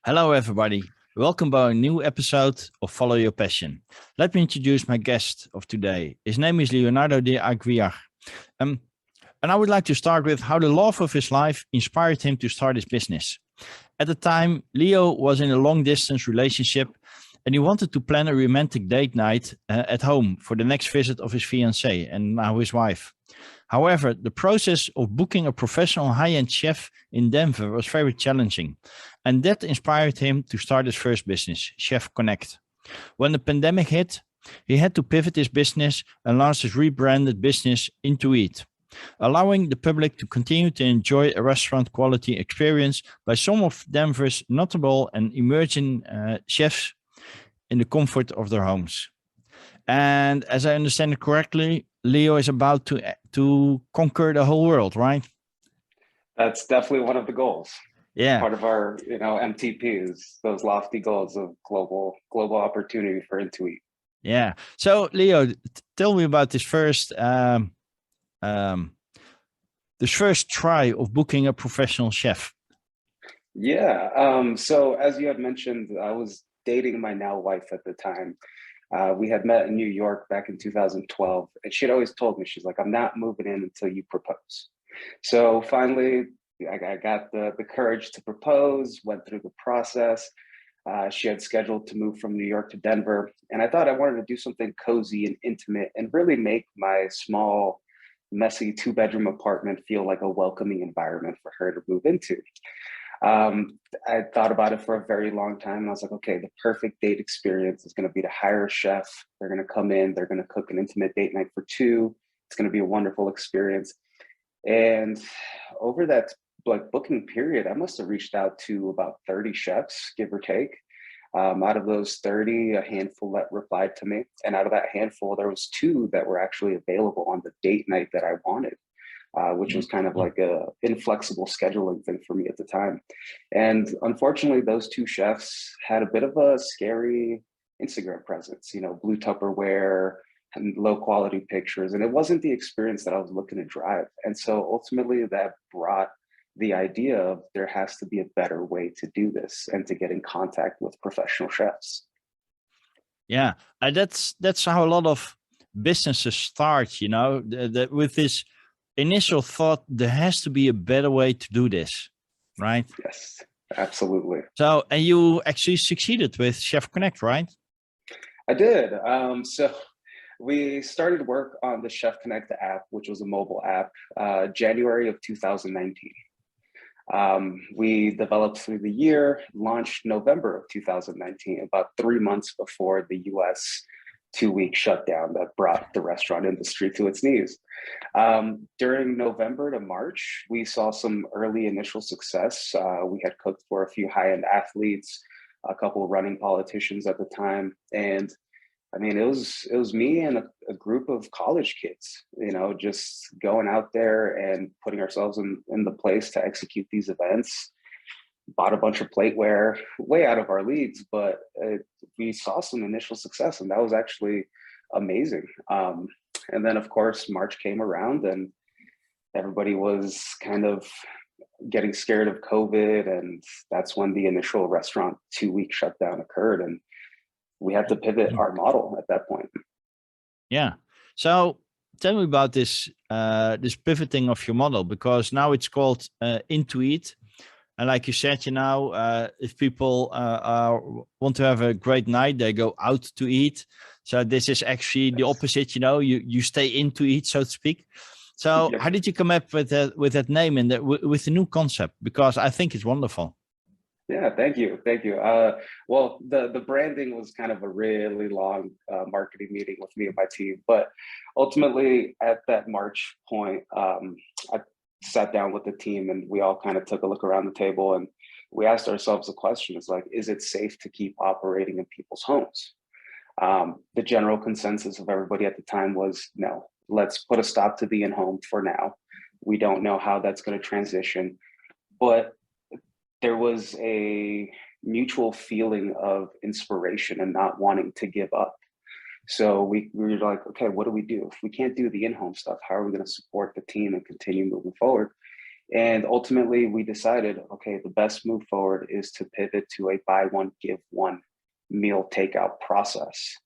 Hello, everybody. Welcome to a new episode of Follow Your Passion. Let me introduce my guest of today. His name is Leonardo de Aguiar. Um, and I would like to start with how the love of his life inspired him to start his business. At the time, Leo was in a long distance relationship and he wanted to plan a romantic date night at home for the next visit of his fiancée and now his wife. However, the process of booking a professional high-end chef in Denver was very challenging, and that inspired him to start his first business, Chef Connect. When the pandemic hit, he had to pivot his business and launch his rebranded business Intueat, allowing the public to continue to enjoy a restaurant quality experience by some of Denver's notable and emerging chefs in the comfort of their homes. And as I understand it correctly, Leo is about to conquer the whole world, right? That's definitely one of the goals. Yeah, Part of our, MTPs, those lofty goals of global opportunity for Intuit. yeah. So, Leo, tell me about um, this first try of booking a professional chef. Yeah. So as you had mentioned, I was dating my now wife at the time. We had met in New York back in 2012, and she'd always told me, she's like, "I'm not moving in until you propose." So finally, I got the courage to propose, went through the process. She had scheduled to move from New York to Denver, and I thought I wanted to do something cozy and intimate and really make my small, messy two-bedroom apartment feel like a welcoming environment for her to move into. I thought about it for a very long time, and I was like, okay, the perfect date experience is going to be to hire a chef. They're going to come in, they're going to cook an intimate date night for two. It's going to be a wonderful experience. And over that booking period, I must have reached out to about 30 chefs, give or take. Out of those 30, a handful that replied to me. And out of that handful, there was two that were actually available on the date night that I wanted. Which was kind of like a inflexible scheduling thing for me at the time. And unfortunately, those two chefs had a bit of a scary Instagram presence, blue Tupperware and low quality pictures. And it wasn't the experience that I was looking to drive. And so ultimately that brought the idea of there has to be a better way to do this and to get in contact with professional chefs. Yeah, and that's how a lot of businesses start. With this initial thought, there has to be a better way to do this, right? Yes, absolutely. So, and you actually succeeded with Chef Connect, right? I did. So we started work on the Chef Connect app, which was a mobile app, January of 2019. We developed through the year, launched November of 2019, about 3 months before the US 2-week shutdown that brought the restaurant industry to its knees. During November to March, we saw some early initial success. We had cooked for a few high-end athletes, a couple of running politicians at the time, and I mean, it was me and a group of college kids, just going out there and putting ourselves in the place to execute these events. Bought a bunch of plateware, way out of our leagues, but we saw some initial success, and that was actually amazing. And then, of course, March came around, and everybody was kind of getting scared of COVID, and that's when the initial restaurant 2-week shutdown occurred, and we had to pivot our model at that point. Yeah. So tell me about this pivoting of your model, because now it's called Intuit. And like you said, if people want to have a great night, they go out to eat. So this is actually the opposite. You stay in to eat, so to speak. So Yep. how did you come up with that name and with the new concept? Because I think it's wonderful. Yeah, thank you. Well, the branding was kind of a really long marketing meeting with me and my team, but ultimately at that March point, I sat down with the team and we all kind of took a look around the table and we asked ourselves the question: is like, is it safe to keep operating in people's homes? The general consensus of everybody at the time was no. Let's put a stop to the in-home for now. We don't know how that's going to transition, but there was a mutual feeling of inspiration and not wanting to give up. So we were like, okay, what do we do? If we can't do the in-home stuff, how are we going to support the team and continue moving forward? And ultimately, we decided, okay, the best move forward is to pivot to a buy one, give one meal takeout process.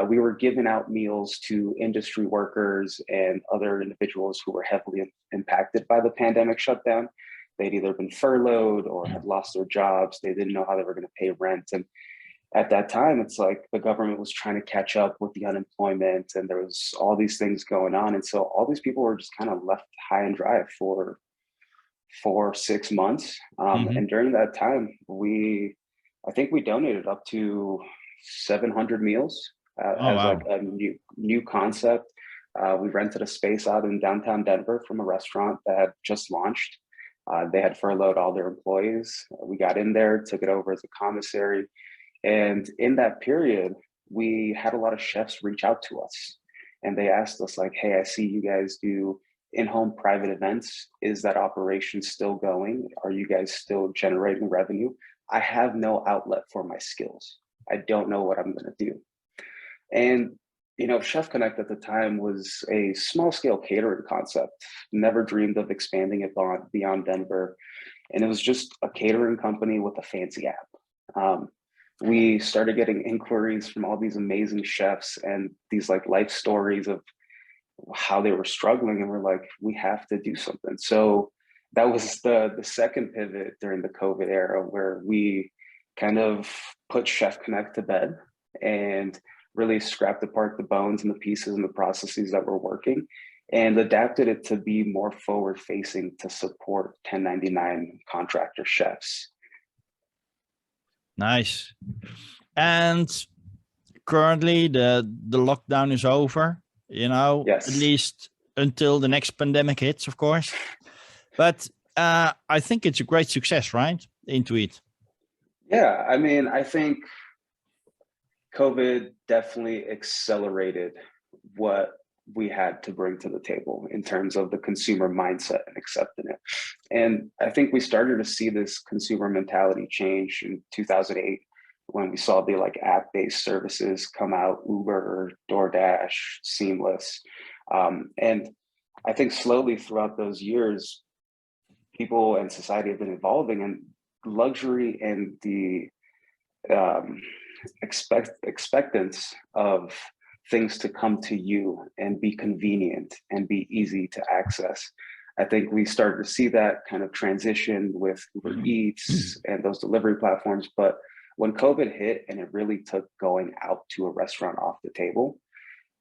We were giving out meals to industry workers and other individuals who were heavily impacted by the pandemic shutdown. They'd either been furloughed or had lost their jobs. They didn't know how they were going to pay rent. And at that time, it's like the government was trying to catch up with the unemployment, and there was all these things going on. And so all these people were just kind of left high and dry for 6 months. Hmm. And during that time, I think we donated up to 700 meals Oh, as like wow. a new concept. We rented a space out in downtown Denver from a restaurant that had just launched. They had furloughed all their employees. We got in there, took it over as a commissary. And in that period, we had a lot of chefs reach out to us, and they asked us like, hey, I see you guys do in-home private events. Is that operation still going? Are you guys still generating revenue? I have no outlet for my skills. I don't know what I'm going to do. And Chef Connect at the time was a small scale catering concept. Never dreamed of expanding it beyond Denver. And it was just a catering company with a fancy app. We started getting inquiries from all these amazing chefs and these like life stories of how they were struggling, and we're like, we have to do something. So that was the second pivot during the COVID era, where we kind of put Chef Connect to bed and really scrapped apart the bones and the pieces and the processes that were working, and adapted it to be more forward facing to support 1099 contractor chefs. Nice. And currently the lockdown is over, at Yes. least until the next pandemic hits, of course. But I think it's a great success, right? Intuit. Yeah. I mean, I think COVID definitely accelerated what we had to bring to the table in terms of the consumer mindset and accepting it. And I think we started to see this consumer mentality change in 2008 when we saw the like app-based services come out, Uber, DoorDash, Seamless. And I think slowly throughout those years, people and society have been evolving, and luxury and the um, expectance of things to come to you and be convenient and be easy to access. I think we started to see that kind of transition with Uber Eats and those delivery platforms. But when COVID hit and it really took going out to a restaurant off the table,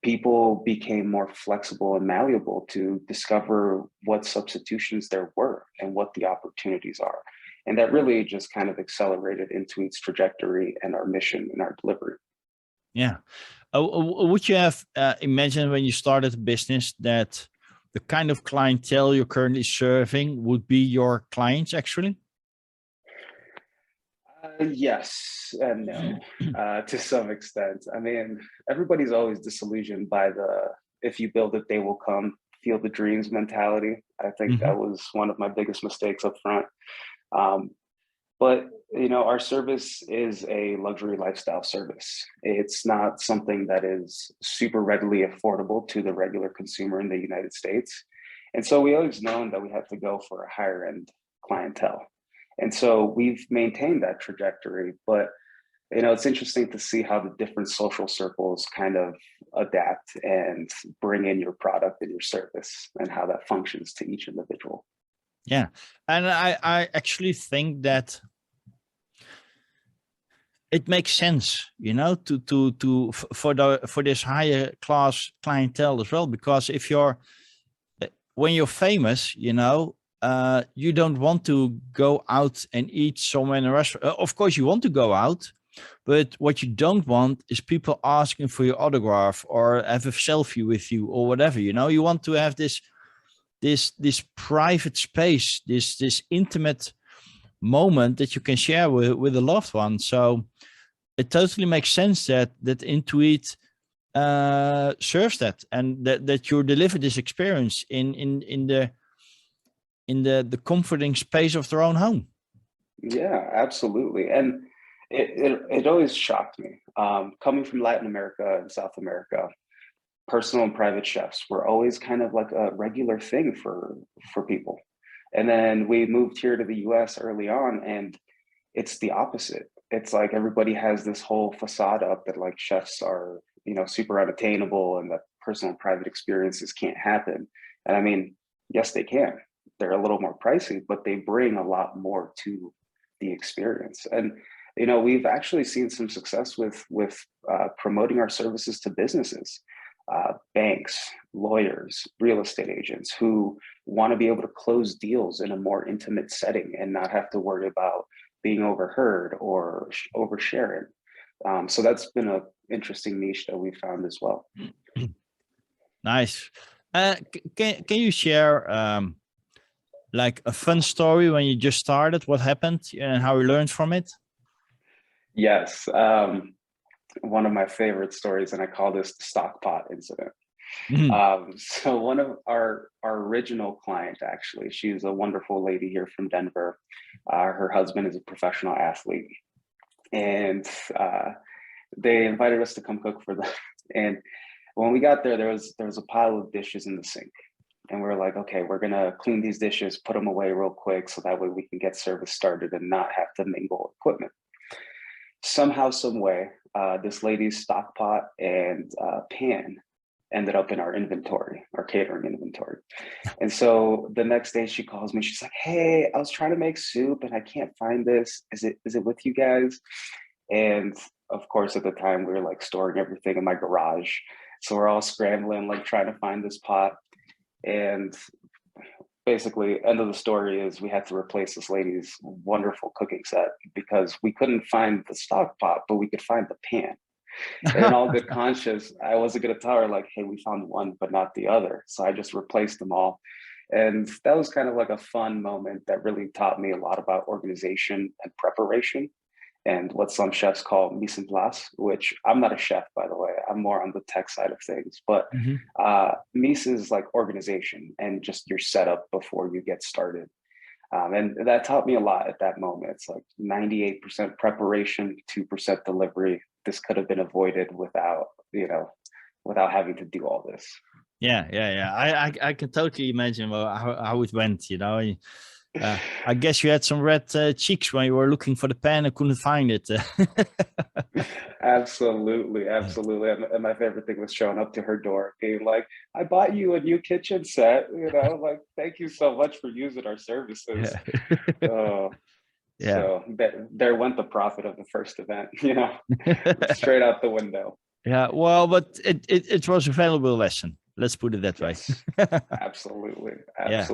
people became more flexible and malleable to discover what substitutions there were and what the opportunities are. And that really just kind of accelerated Intuit's trajectory and our mission and our delivery. Yeah. Would you have imagined when you started a business that the kind of clientele you're currently serving would be your clients actually? Yes and no, to some extent. I mean, everybody's always disillusioned by the if you build it, they will come, feel the dreams mentality. I think Hmm. that was one of my biggest mistakes up front. Um, but our service is a luxury lifestyle service. It's not something that is super readily affordable to the regular consumer in the United States. And so we always known that we have to go for a higher end clientele. And so we've maintained that trajectory. But it's interesting to see how the different social circles kind of adapt and bring in your product and your service and how that functions to each individual. Yeah. And I actually think that it makes sense, for this higher class clientele as well, because if when you're famous, you don't want to go out and eat somewhere in a restaurant. Of course, you want to go out, but what you don't want is people asking for your autograph or have a selfie with you or whatever. You want to have this private space, this intimate moment that you can share with a loved one. So it totally makes sense that Intuit serves that, and that you deliver this experience in the comforting space of their own home. Yeah, absolutely. And it always shocked me. Coming from Latin America and South America, personal and private chefs were always kind of like a regular thing for people. And then we moved here to the US early on, and it's the opposite. It's like everybody has this whole facade up that like chefs are, super unattainable and that personal and private experiences can't happen. And I mean, yes, they can. They're a little more pricey, but they bring a lot more to the experience. And we've actually seen some success with promoting our services to businesses, banks, lawyers, real estate agents who want to be able to close deals in a more intimate setting and not have to worry about being overheard or oversharing. So that's been an interesting niche that we found as well. Nice. Can you share like a fun story when you just started? What happened and how you learned from it? Yes. One of my favorite stories, and I call this the stock pot incident. So one of our original client, actually, she's a wonderful lady here from Denver. Her husband is a professional athlete, and they invited us to come cook for them. And when we got there, there was a pile of dishes in the sink, and we were like, okay, we're gonna clean these dishes, put them away real quick, so that way we can get service started and not have to mingle equipment. Somehow, some way, this lady's stock pot and pan ended up in our inventory, our catering inventory. And so the next day she calls me, she's like, hey, I was trying to make soup and I can't find this. Is it with you guys? And of course, at the time we were like storing everything in my garage. So we're all scrambling, like trying to find this pot. And basically, end of the story is we had to replace this lady's wonderful cooking set because we couldn't find the stock pot, but we could find the pan. And in all good conscience, I wasn't going to tell her like, hey, we found one, but not the other. So I just replaced them all. And that was kind of like a fun moment that really taught me a lot about organization and preparation and what some chefs call mise en place, which I'm not a chef, by the way. I'm more on the tech side of things. But mise is like organization and just your setup before you get started. And that taught me a lot at that moment. It's like 98% preparation, 2% delivery. This could have been avoided without having to do all this. Yeah. I can totally imagine how it went. I guess you had some red cheeks when you were looking for the pen and couldn't find it. Absolutely. And my favorite thing was showing up to her door, being like, "I bought you a new kitchen set. Like, thank you so much for using our services." Yeah. So there went the profit of the first event. Straight out the window. Yeah. Well, but it was a valuable lesson. Let's put it that way. Absolutely. Yeah.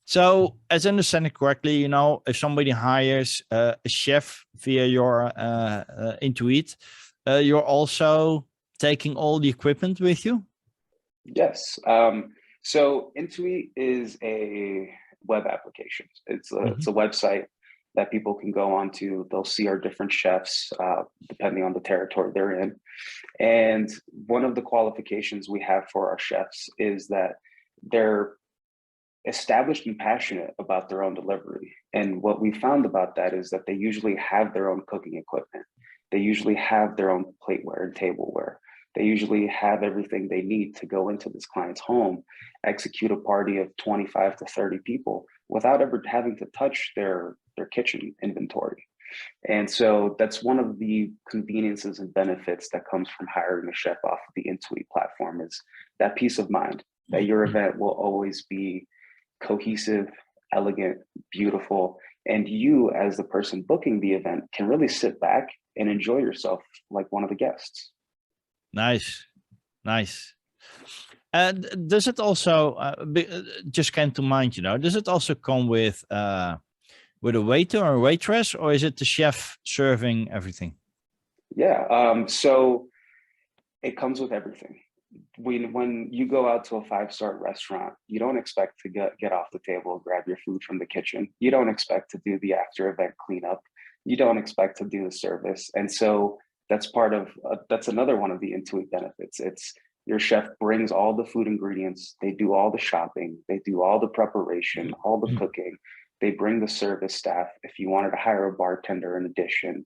So, as I understand it correctly, if somebody hires a chef via your Intuit, you're also taking all the equipment with you? Yes. So Intuit is a web application. It's a website that people can go onto. They'll see our different chefs, depending on the territory they're in. And one of the qualifications we have for our chefs is that they're established and passionate about their own delivery. And what we found about that is that they usually have their own cooking equipment. They usually have their own plateware and tableware. They usually have everything they need to go into this client's home, execute a party of 25 to 30 people without ever having to touch their kitchen inventory. And so that's one of the conveniences and benefits that comes from hiring a chef off of the Intuit platform, is that peace of mind that your event will always be cohesive, elegant, beautiful, and you as the person booking the event can really sit back and enjoy yourself like one of the guests. Nice. And does it also just came to mind, does it also come with a waiter or a waitress, or is it the chef serving everything? Yeah, so it comes with everything. When you go out to a 5-star restaurant, you don't expect to get off the table and grab your food from the kitchen. You don't expect to do the after event cleanup. You don't expect to do the service. And so that's that's another one of the Intuit benefits. It's your chef brings all the food ingredients. They do all the shopping. They do all the preparation, all the cooking. They bring the service staff. If you wanted to hire a bartender in addition,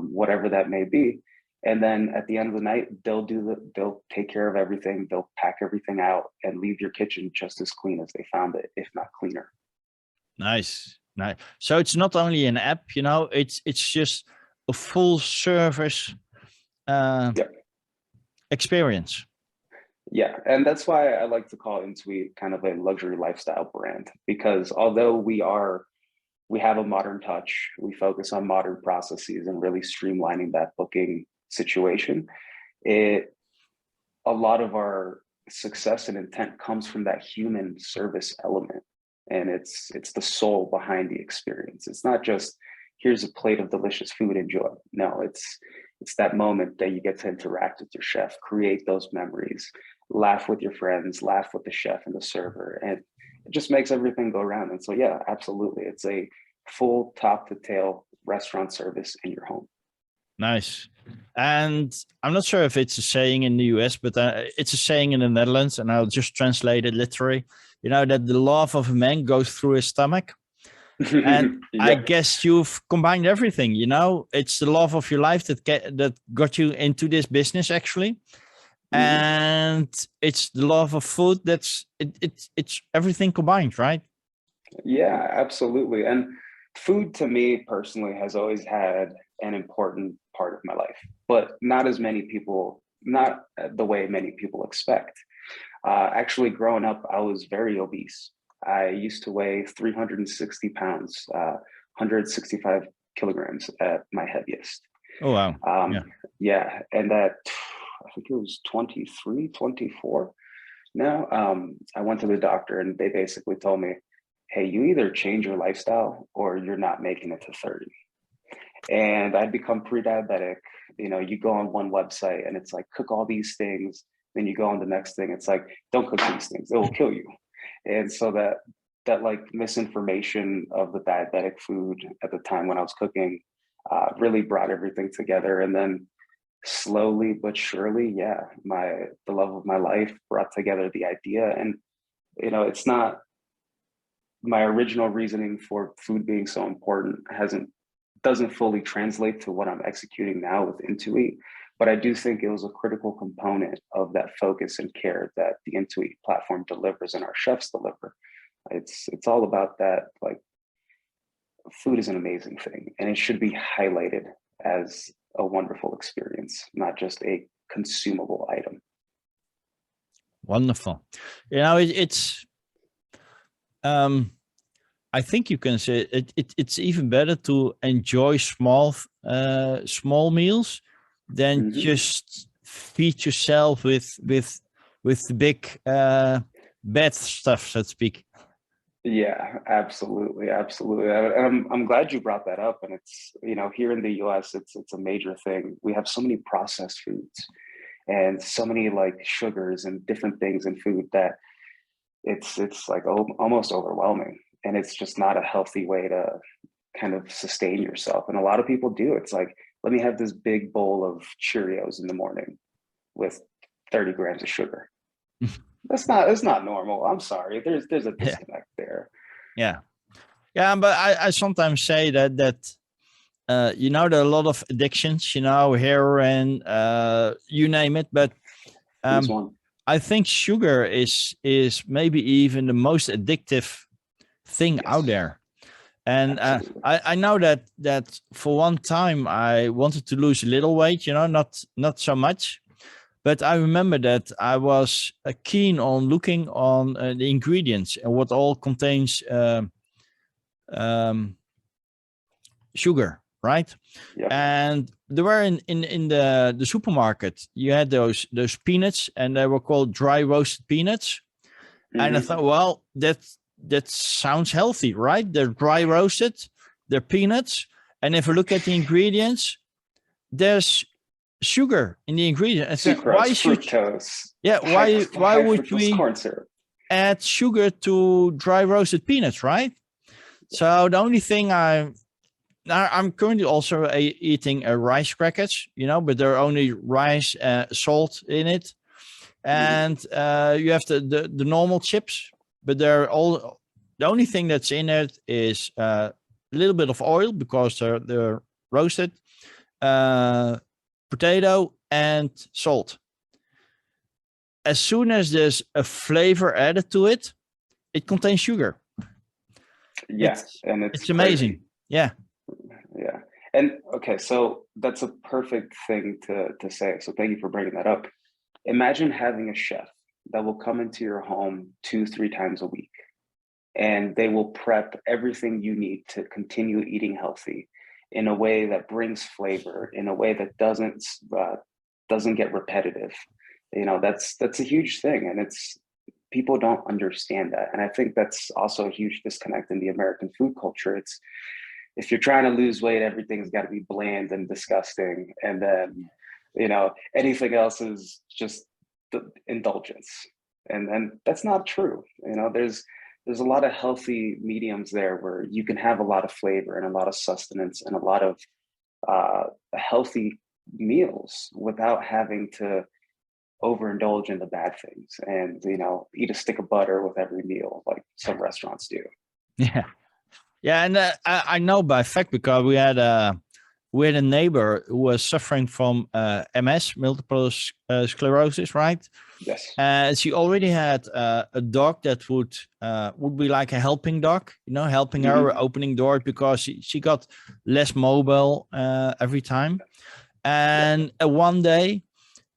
whatever that may be. And then at the end of the night, they'll take care of everything. They'll pack everything out and leave your kitchen just as clean as they found it, if not cleaner. Nice. Nice. So it's not only an app, it's just a full service uh, Yeah. experience. Yeah. And that's why I like to call Intuit kind of a luxury lifestyle brand, because although we have a modern touch, we focus on modern processes and really streamlining that booking situation. It A lot of our success and intent comes from that human service element, and it's the soul behind the experience. It's not just here's a plate of delicious food, enjoy. No, it's that moment that you get to interact with your chef, create those memories, laugh with your friends, laugh with the chef and the server, and it just makes everything go around. And so yeah, absolutely, it's a full top to tail restaurant service in your home. Nice. And I'm not sure if it's a saying in the US, but it's a saying in the Netherlands, and I'll just translate it literally. That the love of a man goes through his stomach. And I Yep. guess you've combined everything. It's the love of your life that got you into this business, actually. Mhm. And it's the love of food. It's everything combined, right? Yeah, absolutely. And food to me personally has always had an important part of my life, but not as many people, not the way many people expect. Actually, growing up, I was very obese. I used to weigh 360 pounds, 165 kilograms at my heaviest. Oh wow. Um, Yeah. yeah, and that I think it was 23, 24. Now, I went to the doctor and they basically told me, hey, you either change your lifestyle or you're not making it to 30. And I'd become pre-diabetic. You go on one website and it's like, cook all these things. Then you go on the next thing. It's like, don't cook these things. It will kill you. And so that like misinformation of the diabetic food at the time when I was cooking really brought everything together. And then slowly but surely, yeah, the love of my life brought together the idea. And it's not my original reasoning for food being so important hasn't doesn't fully translate to what I'm executing now with Intuit, but I do think it was a critical component of that focus and care that the Intuit platform delivers and our chefs deliver. It's all about that. Like, food is an amazing thing, and it should be highlighted as a wonderful experience, not just a consumable item. Wonderful. It's um I think you can say it's even better to enjoy small meals than Mhm. just feed yourself with the big bad stuff, so to speak. Yeah, absolutely, absolutely. I'm glad you brought that up. And it's here in the U.S. it's a major thing. We have so many processed foods and so many like sugars and different things in food that it's like almost overwhelming. And it's just not a healthy way to kind of sustain yourself. And a lot of people do. It's like, let me have this big bowl of Cheerios in the morning with 30 grams of sugar. That's not normal. I'm sorry. There's a Yeah, disconnect there. yeah, yeah. But I sometimes say there are a lot of addictions, heroin, you name it. But Here's um, one. I think sugar is maybe even the most addictive thing out Yes, there. And absolutely. I know that for one time I wanted to lose a little weight, not so much. But I remember that I was keen on looking on the ingredients and what all contains um, sugar, right? Yep. And there were in the supermarket, you had those peanuts, and they were called dry roasted peanuts. And I Hmm. thought, well, that sounds healthy, right? They're dry roasted, they're peanuts, and if you look at the ingredients, there's sugar in the ingredient. I said, Sucrose, why should fructose, yeah, why high would fructose we corn syrup. add sugar to dry roasted peanuts, right? So the only thing I'm currently also eating rice crackers, but there are only rice, salt in it, Mhm. and you have the normal chips, but they're all the only thing that's in it is a little bit of oil because they're roasted, uh, potato and salt. As soon as there's a flavor added to it, it contains sugar. Yeah, and it's It's amazing. crazy. Yeah. Yeah. And okay, so that's a perfect thing to say. So thank you for bringing that up. Imagine having a chef that will come into your home 2, 3 times a week, and they will prep everything you need to continue eating healthy in a way that brings flavor, in a way that doesn't get repetitive. That's a huge thing, and it's people don't understand that, and I think that's also a huge disconnect in the American food culture. It's if you're trying to lose weight, everything's got to be bland and disgusting, and then anything else is just the indulgence, and then that's not true. There's a lot of healthy mediums there where you can have a lot of flavor and a lot of sustenance and a lot of healthy meals without having to overindulge in the bad things and eat a stick of butter with every meal like some restaurants do. Yeah. Yeah. And I know by fact because we had a neighbor who was suffering from MS, multiple sclerosis, right? Yes. And she already had a dog that would be like a helping dog, helping Mm-hmm. her opening doors because she got less mobile every time. And one day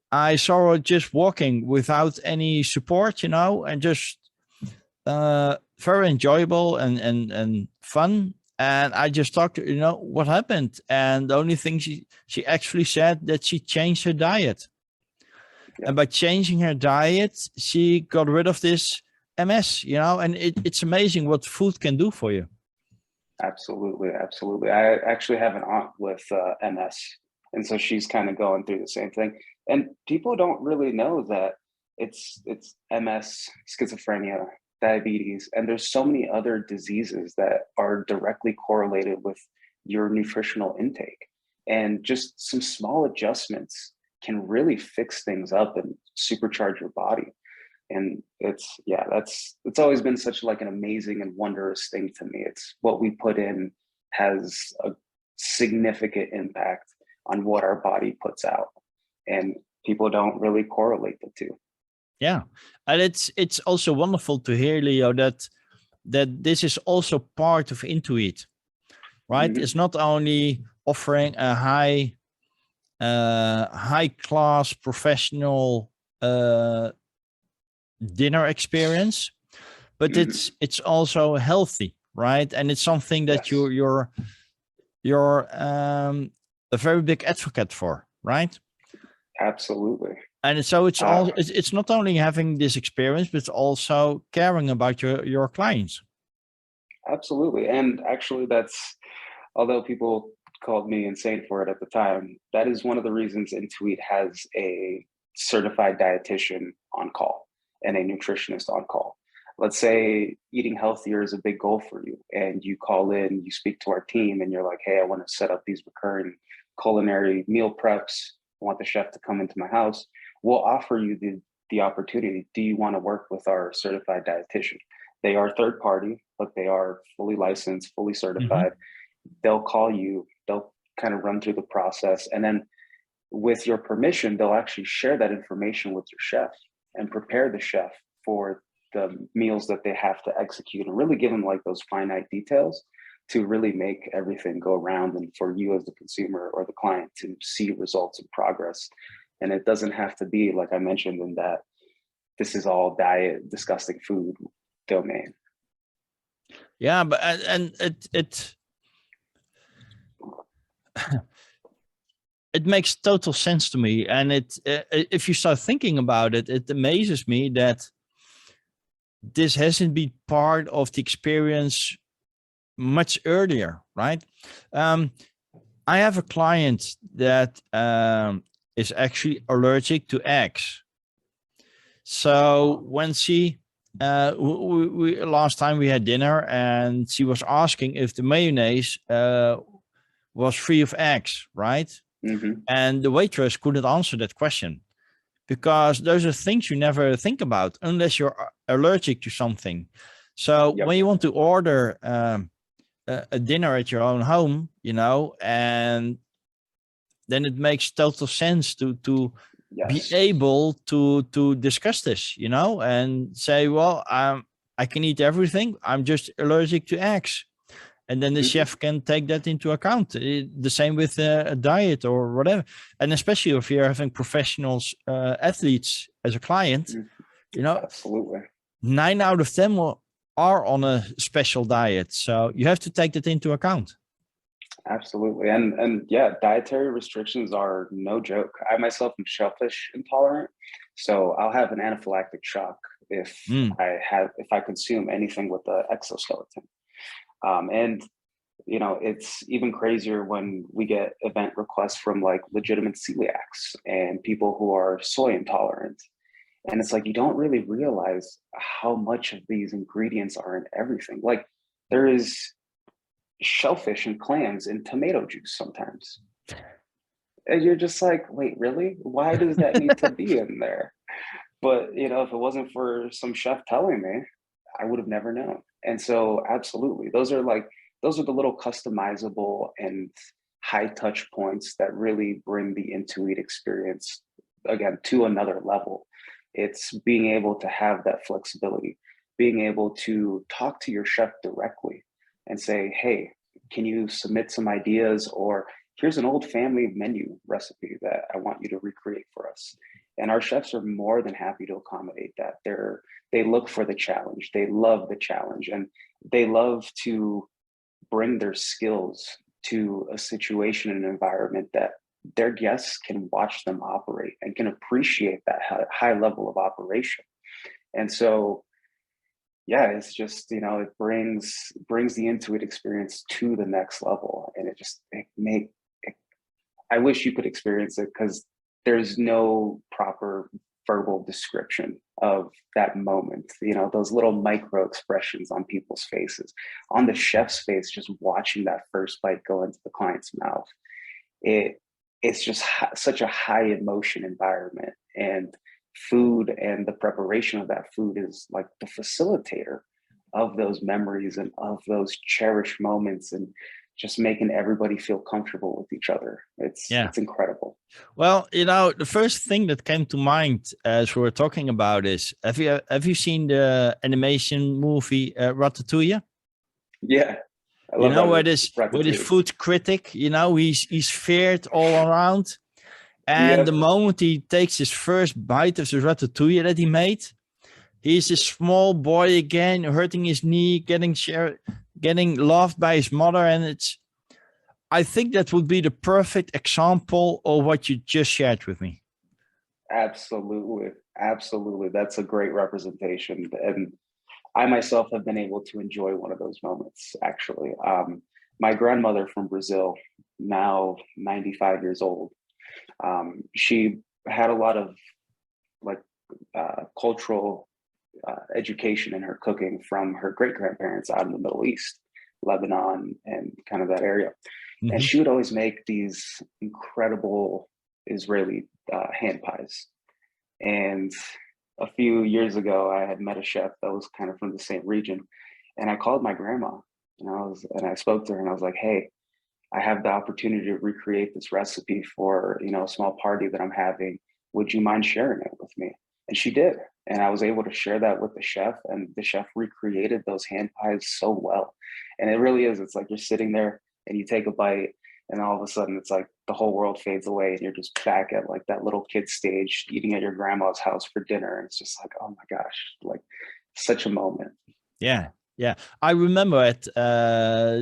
I saw her just walking without any support, and just very enjoyable and fun. And I just talked to her, what happened? And the only thing she actually said that she changed her diet. Yeah. And by changing her diet, she got rid of this MS, and it's amazing what food can do for you. Absolutely, absolutely. I actually have an aunt with MS, and so she's kind of going through the same thing. And people don't really know that it's MS, schizophrenia, diabetes, and there's so many other diseases that are directly correlated with your nutritional intake. And just some small adjustments can really fix things up and supercharge your body. And it's always been such like an amazing and wondrous thing to me. It's what we put in has a significant impact on what our body puts out, and people don't really correlate the two. Yeah. And it's also wonderful to hear, Leo, that this is also part of Intuit, right? Mm-hmm. It's not only offering a high class professional dinner experience, but Mm-hmm. it's also healthy, right? And it's something that Yes, you're a very big advocate for, right? absolutely. And so it's Uh, all it's not only having this experience, but also caring about your clients. Absolutely. And actually, although people called me insane for it at the time, that is one of the reasons Intuit has a certified dietitian on call and a nutritionist on call. Let's say eating healthier is a big goal for you, and you call in, you speak to our team, and you're like, hey, I want to set up these recurring culinary meal preps. I want the chef to come into my house. We'll offer you the opportunity. Do you want to work with our certified dietitian? They are third party, but they are fully licensed, fully Mm-hmm. certified. They'll call you, they'll kind of run through the process. And then with your permission, they'll actually share that information with your chef and prepare the chef for the meals that they have to execute and really give them like those finite details to really make everything go around and for you as the consumer or the client to see results and progress. And it doesn't have to be, like I mentioned, in that this is all diet, disgusting food domain. Yeah, but and it makes total sense to me. And if you start thinking about it, it amazes me that this hasn't been part of the experience much earlier, right? I have a client that is actually allergic to eggs. So when she, last time we had dinner, and she was asking if the mayonnaise was free of eggs, right? Mm-hmm. And the waitress couldn't answer that question because those are things you never think about unless you're allergic to something. So Yep. when you want to order a dinner at your own home, and then it makes total sense to be Yes. able to discuss this, and say, well, I can eat everything. I'm just allergic to eggs. And then the chef can take that into account. The same with a diet or whatever. And especially if you're having professionals, athletes as a client, you know, Absolutely. 9 out of 10 are on a special diet. So you have to take that into account. Absolutely. And yeah, dietary restrictions are no joke. I myself am shellfish intolerant. So I'll have an anaphylactic shock if I consume anything with the exoskeleton. And you know, it's even crazier when we get event requests from like legitimate celiacs and people who are soy intolerant. And it's like, you don't really realize how much of these ingredients are in everything. Like there is shellfish and clams in tomato juice sometimes. And you're just like, wait, really? Why does that need to be in there? But, you know, if it wasn't for some chef telling me, I would have never known. And so absolutely, those are the little customizable and high touch points that really bring the Intuit experience again to another level. It's being able to have that flexibility, being able to talk to your chef directly and say, hey, can you submit some ideas, or here's an old family menu recipe that I want you to recreate for us. And our chefs are more than happy to accommodate that. They look for the challenge. They love the challenge, and they love to bring their skills to a situation and environment that their guests can watch them operate and can appreciate that high level of operation. And so, yeah, it's just, you know, it brings the Intuit experience to the next level. And I wish you could experience it, because there's no proper verbal description of that moment. You know, those little micro expressions on people's faces, on the chef's face, just watching that first bite go into the client's mouth. It's just such a high emotion environment, and food and the preparation of that food is like the facilitator of those memories and of those cherished moments, and just making everybody feel comfortable with each other. It's incredible. Well, you know, the first thing that came to mind as we were talking about is, have you seen the animation movie Ratatouille? Yeah. I You love know, where that. this food critic, you know, he's feared all around. And Yep. the moment he takes his first bite of the ratatouille that he made, he's a small boy again, hurting his knee, getting loved by his mother. And I think that would be the perfect example of what you just shared with me. Absolutely. Absolutely. That's a great representation. And I myself have been able to enjoy one of those moments, actually. My grandmother from Brazil, now 95 years old, she had a lot of like cultural education in her cooking from her great grandparents out in the Middle East, Lebanon, and kind of that area. Mm-hmm. And she would always make these incredible Israeli hand pies. And a few years ago, I had met a chef that was kind of from the same region, and I called my grandma, and I spoke to her, and I was like, "Hey, I have the opportunity to recreate this recipe for, you know, a small party that I'm having. Would you mind sharing it with me?" And she did, and I was able to share that with the chef, and the chef recreated those hand pies so well. And it really is. It's like you're sitting there and you take a bite, and all of a sudden it's like the whole world fades away, and you're just back at like that little kid stage eating at your grandma's house for dinner. And it's just like, oh my gosh, like such a moment. Yeah. Yeah. I remember at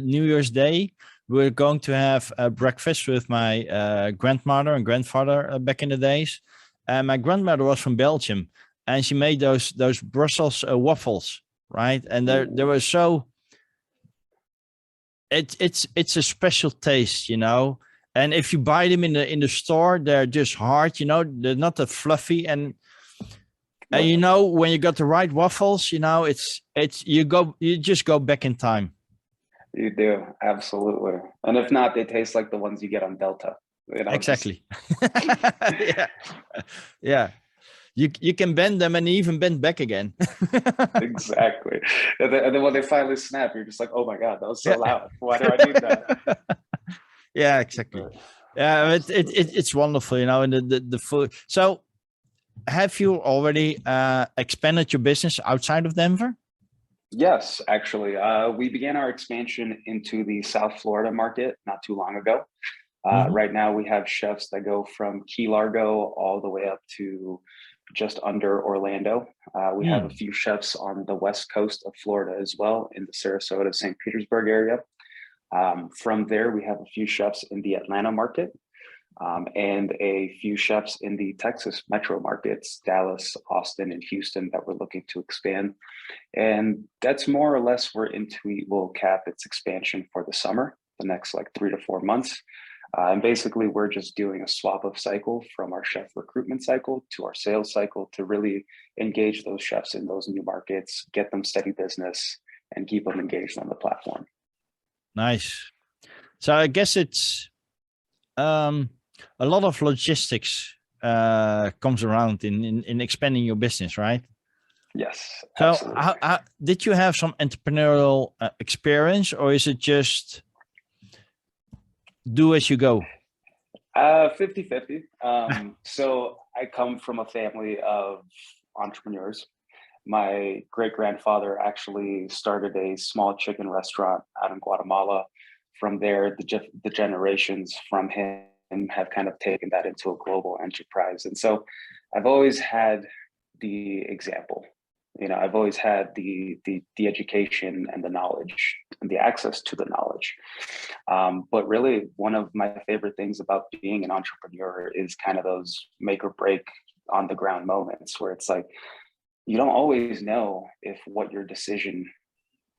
New Year's Day, we were going to have a breakfast with my grandmother and grandfather back in the days. And my grandmother was from Belgium, and she made those Brussels waffles, right? And they were so, it's a special taste, you know. And if you buy them in the store, they're just hard, you know. They're not that fluffy, and you know, when you got the right waffles, you know, you just go back in time. You do, absolutely. And if not, they taste like the ones you get on Delta. You know, exactly. Yeah, yeah. You can bend them and even bend back again. Exactly. And then when they finally snap, you're just like, oh my God, that was so loud. Why do I need that? Yeah, exactly. Yeah, it's wonderful, you know, and the food. So have you already expanded your business outside of Denver? Yes, actually, we began our expansion into the South Florida market not too long ago. Mhm. Right now, we have chefs that go from Key Largo all the way up to just under Orlando. We have a Mm. few chefs on the west coast of Florida as well, in the Sarasota, St. Petersburg area. From there, we have a few chefs in the Atlanta market, and a few chefs in the Texas metro markets, Dallas, Austin, and Houston, that we're looking to expand. And that's more or less where Intuit will cap its expansion for the summer, the next like 3 to 4 months. And basically, we're just doing a swap of cycle from our chef recruitment cycle to our sales cycle to really engage those chefs in those new markets, get them steady business, and keep them engaged on the platform. Nice. So I guess it's um, a lot of logistics comes around in expanding your business, right? Yes, So absolutely. did you have some entrepreneurial experience, or is it just do as you go? 50-50. So I come from a family of entrepreneurs. My great grandfather actually started a small chicken restaurant out in Guatemala. From there, the generations from him have kind of taken that into a global enterprise. And so I've always had the example. I've always had the education and the knowledge and the access to the knowledge. But really, one of my favorite things about being an entrepreneur is kind of those make or break on the ground moments where it's like you don't always know if what your decision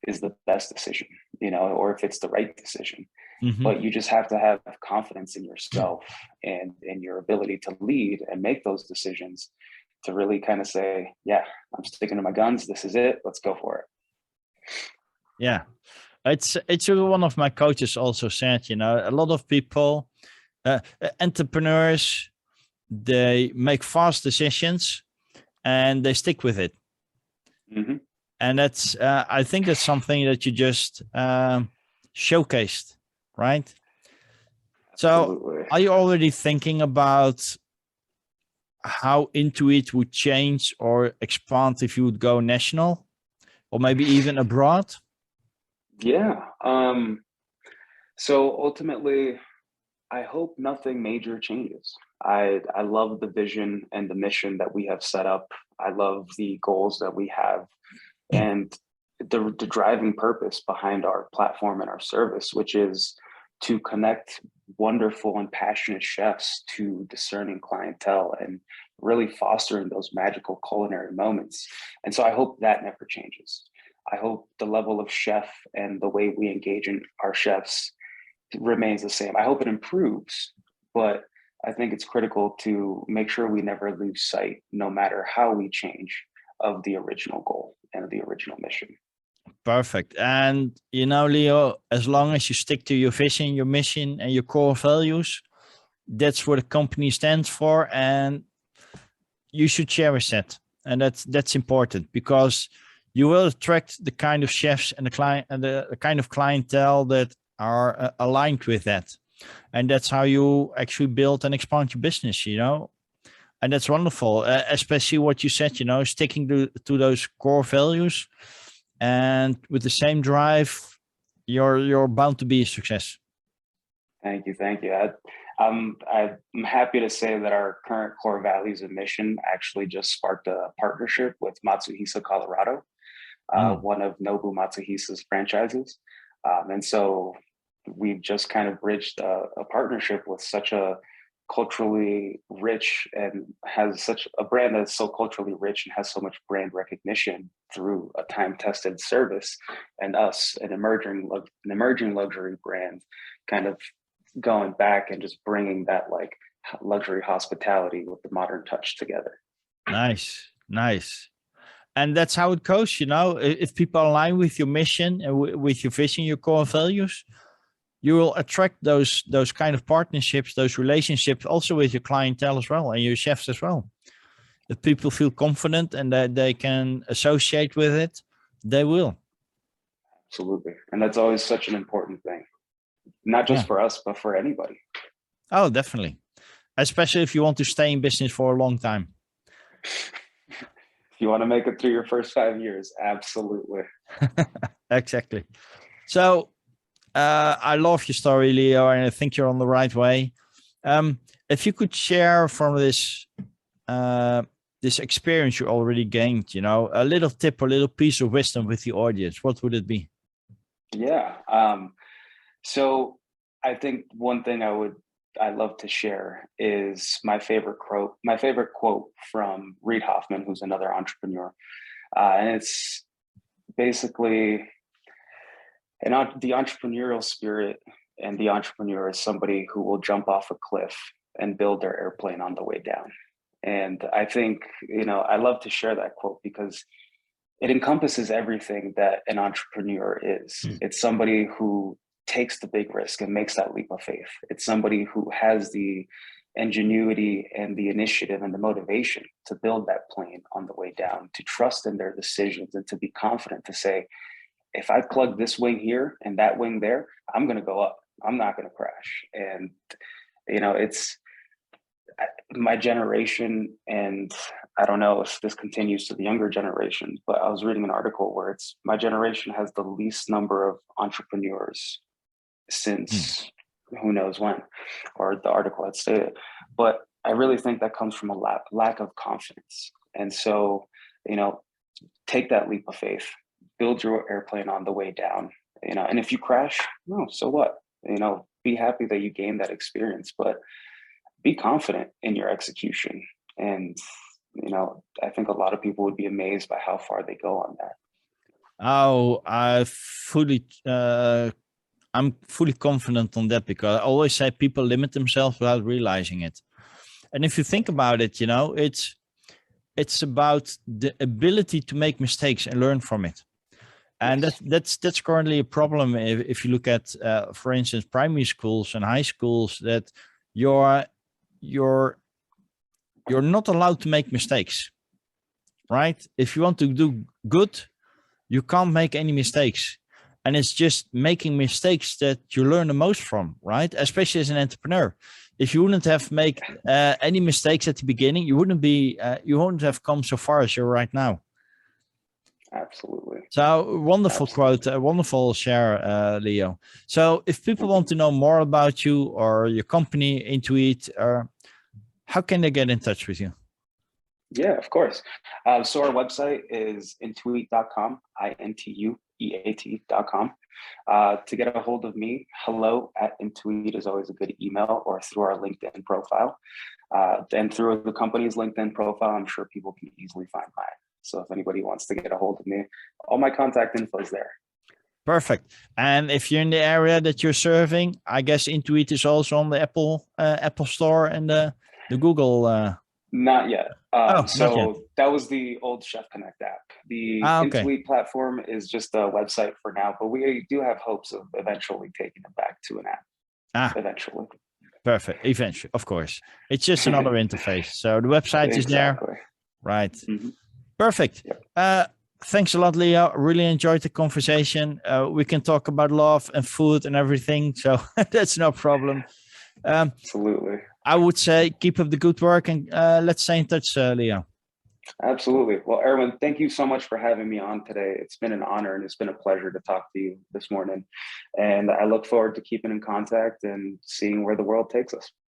is the best decision, or if it's the right decision. Hmm. But you just have to have confidence in yourself and in your ability to lead and make those decisions to really kind of say, yeah, I'm sticking to my guns. This is it. Let's go for it. Yeah, it's one of my coaches also said. A lot of people, entrepreneurs, they make fast decisions and they stick with it. Mm-hmm. And that's I think that's something that you just showcased, right? So Absolutely. are you already thinking about how Intuit would change or expand if you would go national or maybe even abroad? Yeah. So ultimately, I hope nothing major changes. I love the vision and the mission that we have set up. I love the goals that we have and the driving purpose behind our platform and our service, which is to connect wonderful and passionate chefs to discerning clientele and really fostering those magical culinary moments. And so I hope that never changes. I hope the level of chef and the way we engage in our chefs remains the same. I hope it improves, but I think it's critical to make sure we never lose sight, no matter how we change, of the original goal and the original mission. Perfect. And Leo, as long as you stick to your vision, your mission, and your core values, that's what the company stands for, and you should cherish that. And that's important because you will attract the kind of chefs and the client and the kind of clientele that are aligned with that. And that's how you actually build and expand your business, and that's wonderful, especially what you said, sticking to those core values and with the same drive, you're bound to be a success. Thank you, thank you. I'm happy to say that our current core values and mission actually just sparked a partnership with Matsuhisa, Colorado, Mm. one of Nobu Matsuhisa's franchises. And so we've just kind of bridged a partnership with such a culturally rich and has such a brand that's so culturally rich and has so much brand recognition through a time-tested service, and us, an emerging luxury brand, kind of going back and just bringing that like luxury hospitality with the modern touch together. Nice, nice. And that's how it goes, if people align with your mission and with your vision, your core values, you will attract those kind of partnerships, those relationships also with your clientele as well and your chefs as well. If people feel confident and that they can associate with it, they will. Absolutely. And that's always such an important thing, not Yeah. just for us, but for anybody. Oh, definitely. Especially if you want to stay in business for a long time. If you want to make it through your first 5 years, absolutely. Exactly. So I love your story, Leo, and I think you're on the right way. If you could share from this experience you already gained, a little tip or little piece of wisdom with the audience, what would it be? Yeah. So I think one thing I love to share is my favorite quote from Reid Hoffman, who's another entrepreneur. And it's basically the entrepreneurial spirit, and the entrepreneur is somebody who will jump off a cliff and build their airplane on the way down. And I think, I love to share that quote because it encompasses everything that an entrepreneur is. It's somebody who takes the big risk and makes that leap of faith. It's somebody who has the ingenuity and the initiative and the motivation to build that plane on the way down, to trust in their decisions and to be confident to say, if I plug this wing here and that wing there, I'm going to go up. I'm not going to crash. And, it's my generation, and I don't know if this continues to the younger generation, but I was reading an article where it's my generation has the least number of entrepreneurs since who knows when, or the article had stated. But I really think that comes from a lack of confidence. And so, take that leap of faith, build your airplane on the way down, and if you crash, no, so what? Be happy that you gained that experience, but be confident in your execution. And, I think a lot of people would be amazed by how far they go on that. Oh, I'm fully confident on that, because I always say people limit themselves without realizing it. And if you think about it, it's about the ability to make mistakes and learn from it. And Yes. that's currently a problem. If you look at, for instance, primary schools and high schools, that you're not allowed to make mistakes, right? If you want to do good, you can't make any mistakes. And it's just making mistakes that you learn the most from, right? Especially as an entrepreneur. If you wouldn't have make any mistakes at the beginning, you wouldn't have come so far as you're right now. Absolutely. So wonderful Absolutely. quote, wonderful share, Leo. So if people want to know more about you or your company, Intueat, how can they get in touch with you? Yeah, of course. So our website is intueat.com, Intueat.com. To get a hold of me, hello@Intueat is always a good email, or through our LinkedIn profile. And through the company's LinkedIn profile, I'm sure people can easily find mine. So if anybody wants to get a hold of me, all my contact info is there. Perfect. And if you're in the area that you're serving, I guess Intuit is also on the Apple Store and the Google. Not yet. Not yet. So that was the old Chef Connect app. The Okay. Intuit platform is just a website for now, but we do have hopes of eventually taking it back to an app. Eventually. Perfect. Eventually, of course. It's just another interface. So the website is there. Exactly. Right. Mm-hmm. Perfect. Yep. Thanks a lot, Leo. Really enjoyed the conversation. We can talk about love and food and everything. So that's no problem. Absolutely. I would say keep up the good work, and let's stay in touch, Leo. Absolutely. Well, Erwin, thank you so much for having me on today. It's been an honor and it's been a pleasure to talk to you this morning. And I look forward to keeping in contact and seeing where the world takes us.